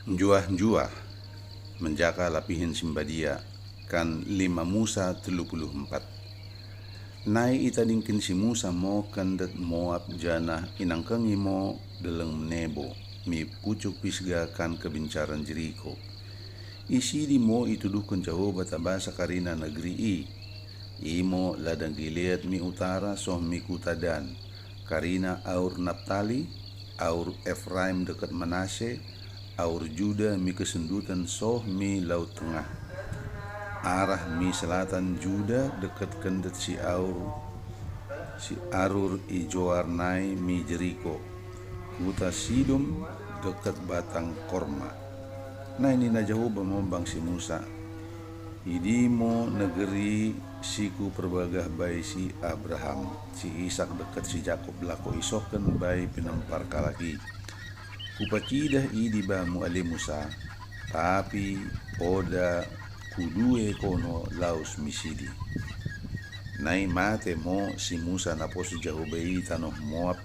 Juah-juah menjaka lapihin simbadia kan 5 Musa 34. Nai itadingkin si Musa mo kandat Moab jana inangkangi mo dalang nebo mi pucuk pisga kan kebincaran Jeriko. Isi di mo ituduhkan Jehovah tabasa karina negeri imo ladang Gilead mi utara soh mi kutadan karina aur Naptali aur Efraim dekat Manase aur Juda mi kesendutan soh mi laut tengah arah mi selatan Juda dekat kendet si Arur i Joarnai mi Jeriko kuta Sidom dekat batang Korma. Nah ini na Jehovah mo bang si Musa idi mo negeri siku perbagah bay si Abraham si Ishak dekat si Jakob lako isokan bay pinampar kalaki kupatidah idi bamu ali Musa tapi oda kudue kono laus misidi nai mate mo si Musa napo si Jehovah tanoh Moab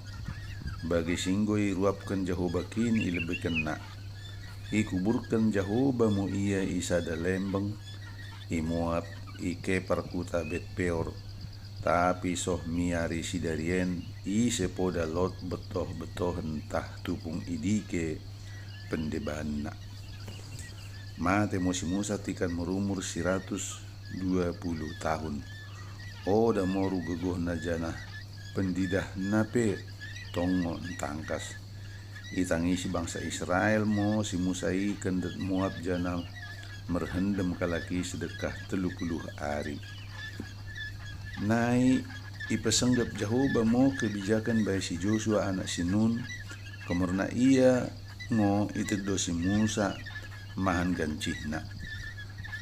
bagi singgoi ruapkan Jehovah kin ilebihkan na ikuburkan Jehovah mo iya isada lembang i Moab i kepar kuta Bet Peor tapi soh miari sidarien i sepoda lot betoh entah tupung idike pendebahan na mate mo si Musa tikan merumur 120 tahun oda moru gegoh na jana pendidah nape tongo tangkas itangisi bangsa Israel mo si Musa i kendet Moab jana merhendam kalaki sedekah 30 hari nai ipesenggap Jehovah mo kebijakan bay si Joshua anak si Nun kemerna ia ngo iteddo si Musa mahan gancihna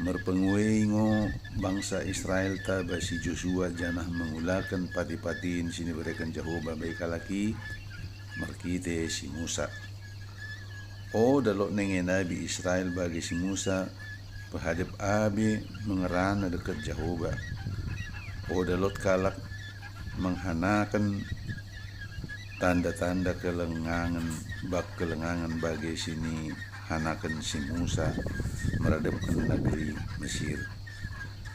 merpenguei ngo bangsa Israel ta bay si Joshua janah mengulakan pati-patiin sini berikan Jehovah bay kalaki merkite si Musa dalok nenge nabi Israel bagi si Musa pahadap abi mengerana dekat Jehovah dalot kalak menghanakan tanda-tanda kelengangan bagi sini hanakan si Musa meradapkan negeri Mesir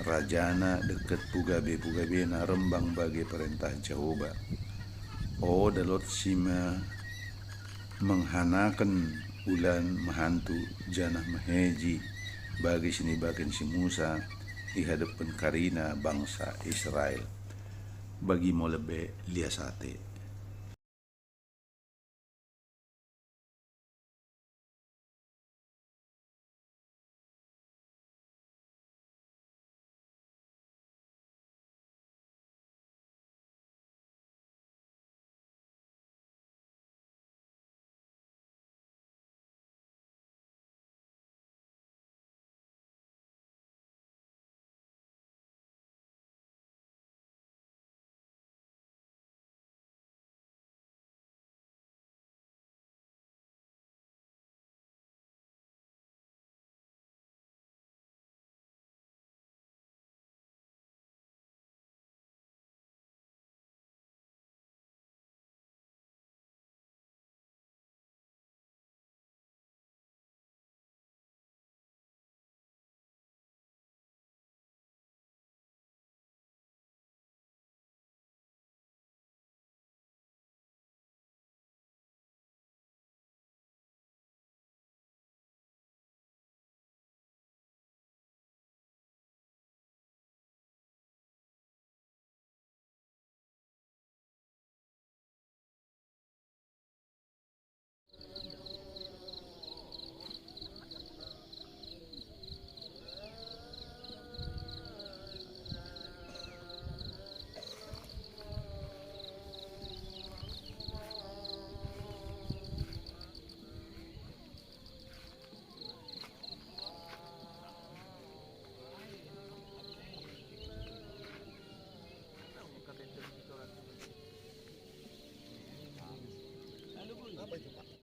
rajana dekat pugabe na rembang bagi perintah Jehovah dalot sima menghanakan ulan mahantu janah maheji bagi sini bagian si Musa di hadapan karina bangsa Israel bagi mo lebe liasate